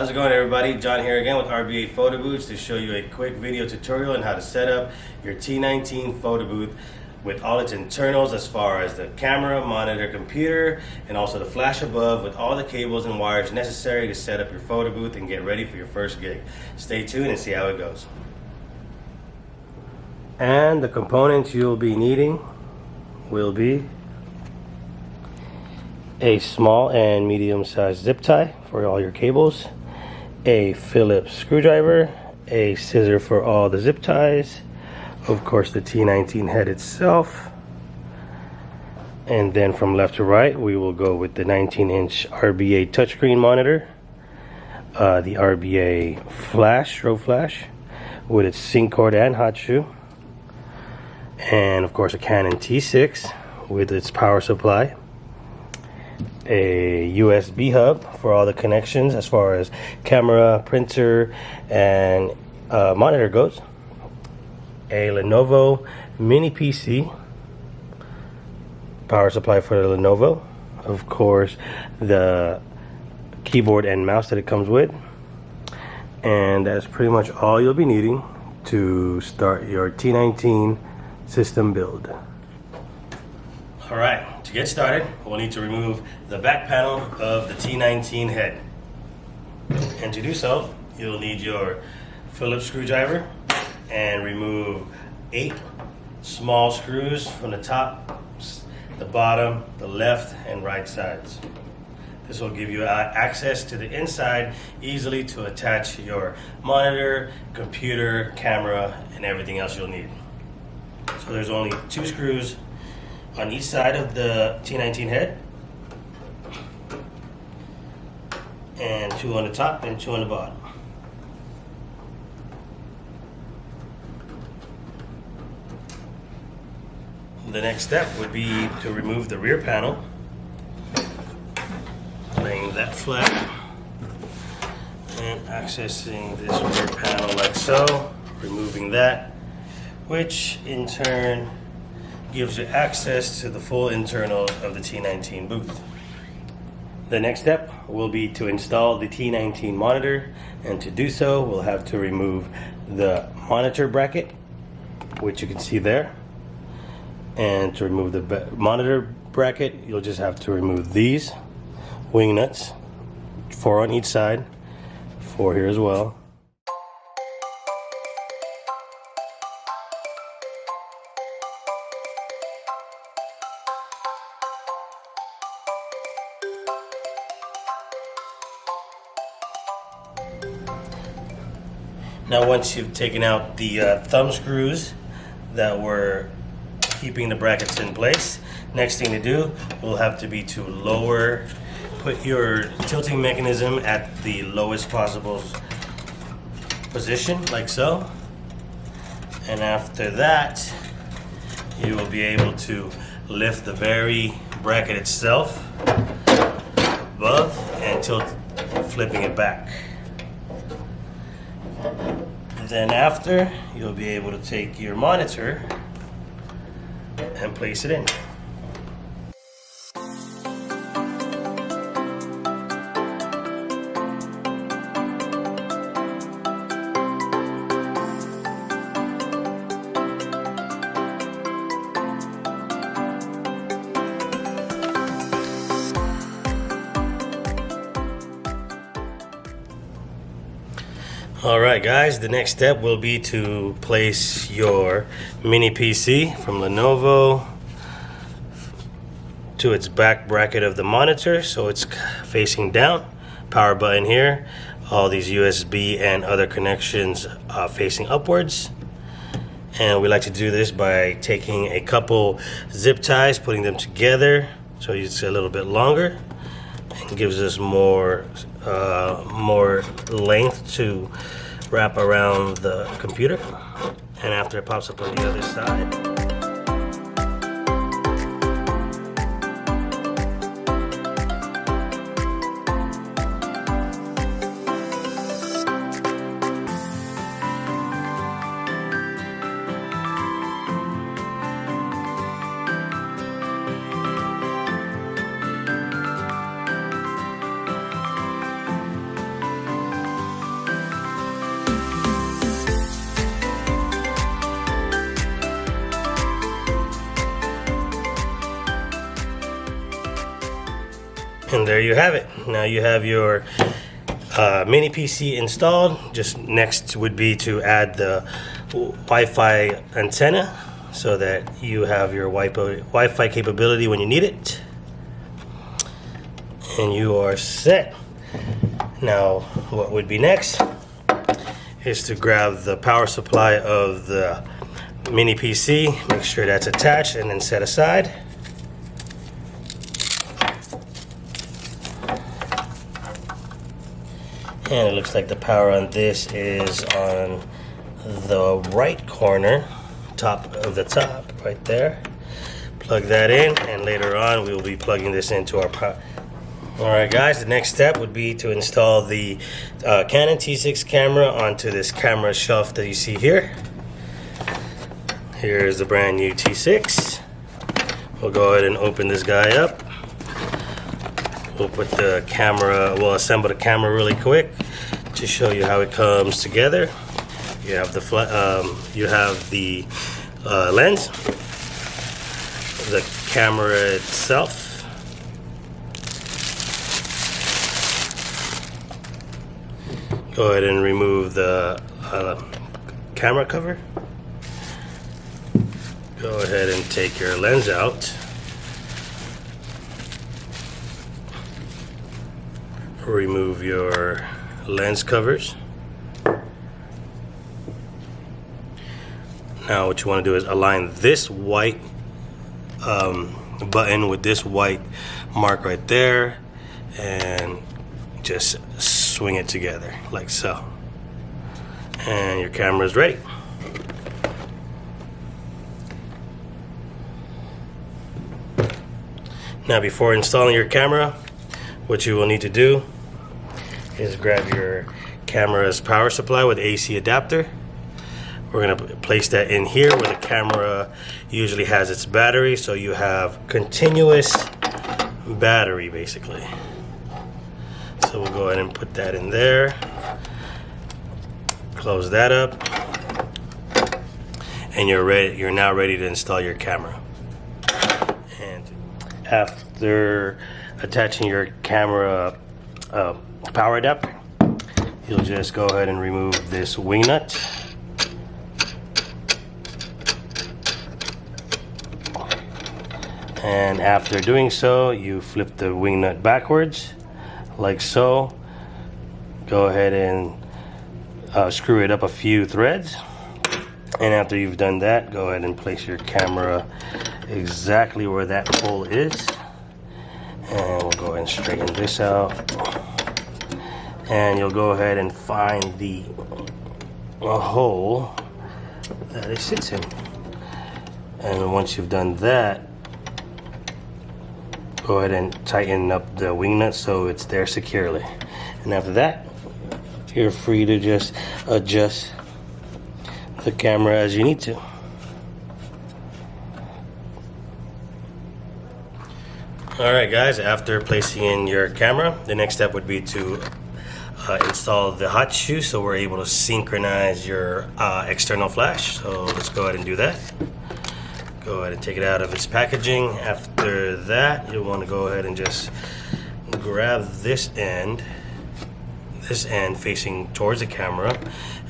How's it going, everybody? John here again with RBA Photobooths to show you a quick video tutorial on how to set up your T19 Photobooth with all its internals as far as the camera, monitor, computer, and also the flash above with all the cables and wires necessary to set up your photo booth and get ready for your first gig. Stay tuned and see how it goes. And the components you'll be needing will be a small and medium-sized zip tie for all your cables, a Phillips screwdriver, a scissor for all the zip ties, of course the T19 head itself, and then from left to right we will go with the 19-inch RBA touchscreen monitor, the RBA strobe flash with its sync cord and hot shoe, and of course a Canon T6 with its power supply, a USB hub for all the connections as far as camera, printer, and monitor goes, a Lenovo mini PC, power supply for the Lenovo, of course the keyboard and mouse that it comes with, and that's pretty much all you'll be needing to start your T19 system build. Alright, to get started, we'll need to remove the back panel of the T19 head. And to do so, you'll need your Phillips screwdriver and remove 8 small screws from the top, the bottom, the left, and right sides. This will give you access to the inside easily to attach your monitor, computer, camera, and everything else you'll need. So there's only 2 screws on each side of the T19 head, and 2 on the top and 2 on the bottom. The next step would be to remove the rear panel, laying that flat and accessing this rear panel like so, removing that, which in turn gives you access to the full internals of the T19 booth. The next step will be to install the T19 monitor, and to do so we'll have to remove the monitor bracket, which you can see there, and to remove the monitor bracket you'll just have to remove these wing nuts, 4 on each side, 4 here as well. Now once you've taken out the thumb screws that were keeping the brackets in place, next thing to do will have to be to put your tilting mechanism at the lowest possible position, like so. And after that, you will be able to lift the very bracket itself above and tilt, flipping it back. Then after, you'll be able to take your monitor and place it in. Alright guys, the next step will be to place your mini PC from Lenovo to its back bracket of the monitor, so it's facing down. Power button here, all these USB and other connections facing upwards. And we like to do this by taking a couple zip ties, putting them together so it's a little bit longer and gives us more length to wrap around the computer, and after it pops up on the other side. And there you have it. Now you have your mini PC installed. Just next would be to add the Wi-Fi antenna so that you have your Wi-Fi capability when you need it. And you are set. Now what would be next is to grab the power supply of the mini PC, make sure that's attached, and then set aside. And it looks like the power on this is on the right corner, top of the top, right there. Plug that in, and later on we will be plugging this into our power. Alright guys, the next step would be to install the Canon T6 camera onto this camera shelf that you see here. Here's the brand new T6. We'll go ahead and open this guy up. We'll put the camera, we'll assemble the camera really quick to show you how it comes together. You have the lens, the camera itself, go ahead and remove the camera cover. Go ahead and take your lens out. Remove your lens covers. Now what you want to do is align this white button with this white mark right there, and just swing it together like so, and your camera is ready. Now before installing your camera, what you will need to do is grab your camera's power supply with AC adapter. We're going to place that in here where the camera usually has its battery, so you have continuous battery basically. So we'll go ahead and put that in there, close that up, and you're now ready to install your camera. And after attaching your camera power adapter, you'll just go ahead and remove this wing nut. And after doing so, you flip the wing nut backwards like so. Go ahead and screw it up a few threads, and after you've done that, go ahead and place your camera exactly where that hole is, and we'll go ahead and straighten this out, and you'll go ahead and find the hole that it sits in. And once you've done that, go ahead and tighten up the wing nut so it's there securely. And after that, you're free to just adjust the camera as you need to. Alright guys, after placing in your camera, the next step would be to install the hot shoe so we're able to synchronize your external flash. So let's go ahead and do that. Go ahead and take it out of its packaging. After that, you'll want to go ahead and just grab this end facing towards the camera,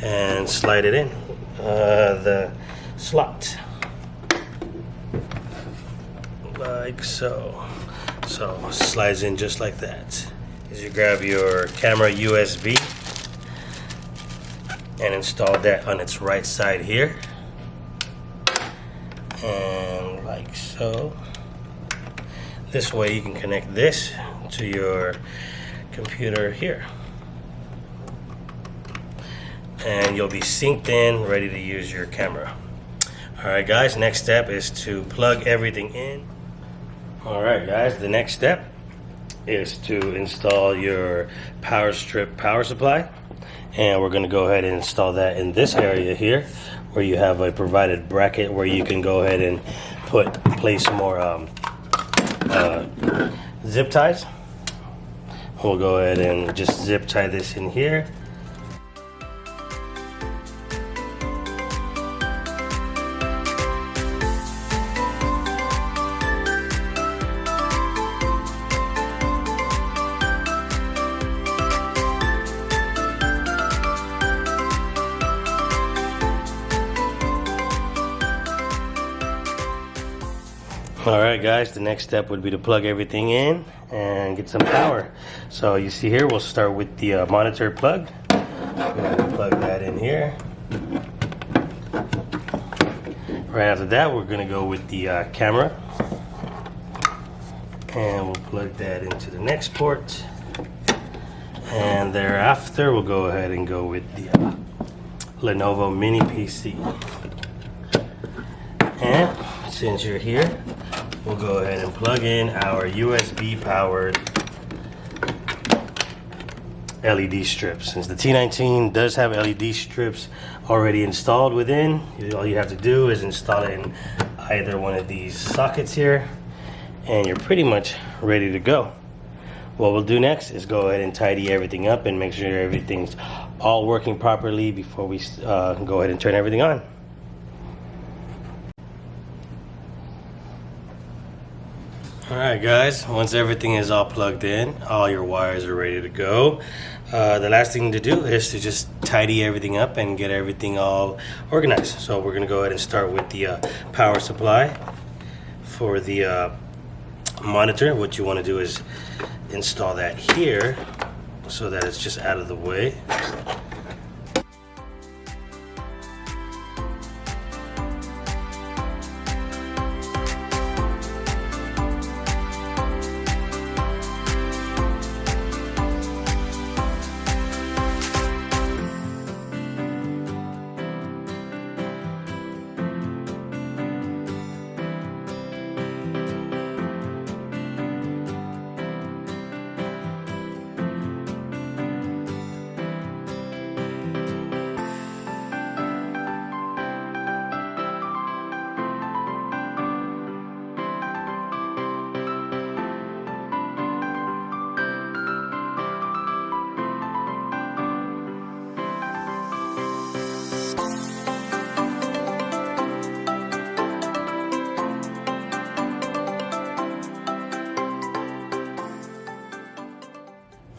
and slide it in the slot like so. So it slides in just like that. As you grab your camera USB and install that on its right side here, and like so. This way you can connect this to your computer here, and you'll be synced in, ready to use your camera. Alright guys, next step is to plug everything in. Alright guys, the next step is to install your power strip power supply, and we're going to go ahead and install that in this area here, where you have a provided bracket where you can go ahead and place more zip ties. We'll go ahead and just zip tie this in here. Alright guys, the next step would be to plug everything in and get some power. So you see here, we'll start with the monitor plug. We're going to plug that in here. Right after that, we're going to go with the camera. And we'll plug that into the next port. And thereafter, we'll go ahead and go with the Lenovo Mini PC. And since you're here, we'll go ahead and plug in our USB powered LED strips. Since the T19 does have LED strips already installed within, all you have to do is install it in either one of these sockets here, and you're pretty much ready to go. What we'll do next is go ahead and tidy everything up and make sure everything's all working properly before we go ahead and turn everything on. Alright guys, once everything is all plugged in, all your wires are ready to go. The last thing to do is to just tidy everything up and get everything all organized. So we're going to go ahead and start with the power supply for the monitor. What you want to do is install that here so that it's just out of the way.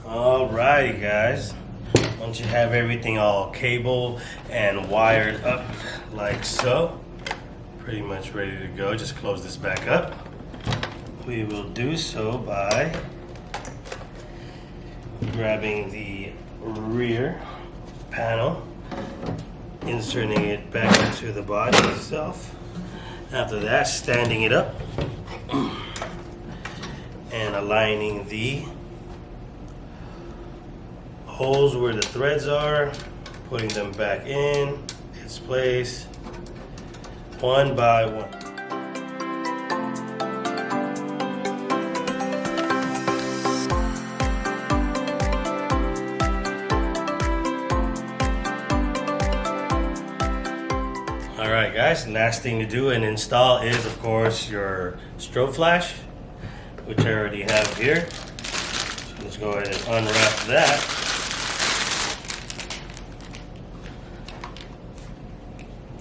Alrighty guys, once you have everything all cable and wired up like so, pretty much ready to go, just close this back up. We will do so by grabbing the rear panel, inserting it back into the body itself. After that, standing it up and aligning the holes where the threads are, putting them back in its place one by one. Alright guys, last thing to do and install is of course your strobe flash, which I already have here. So let's go ahead and unwrap that.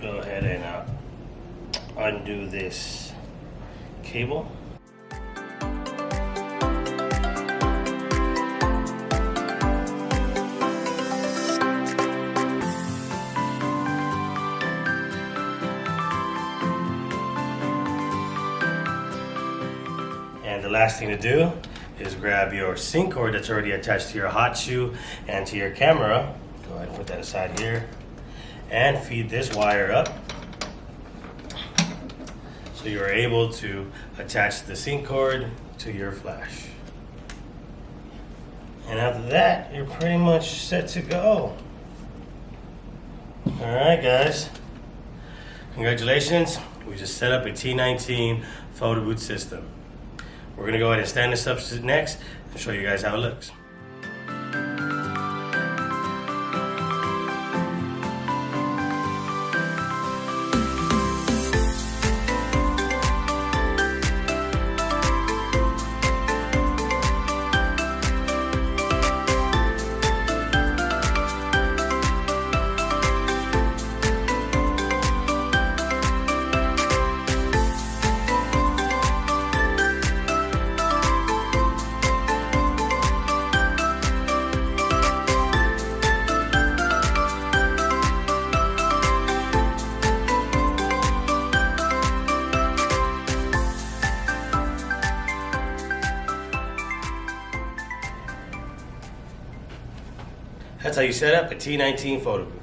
Go ahead and undo this cable. And the last thing to do is grab your sync cord that's already attached to your hot shoe and to your camera. Go ahead and put that aside here. And feed this wire up so you're able to attach the sync cord to your flash. And after that, you're pretty much set to go. Alright guys, congratulations, we just set up a T19 Photobooth system. We're going to go ahead and stand this up next and show you guys how it looks. That's how you set up a T19 photo booth.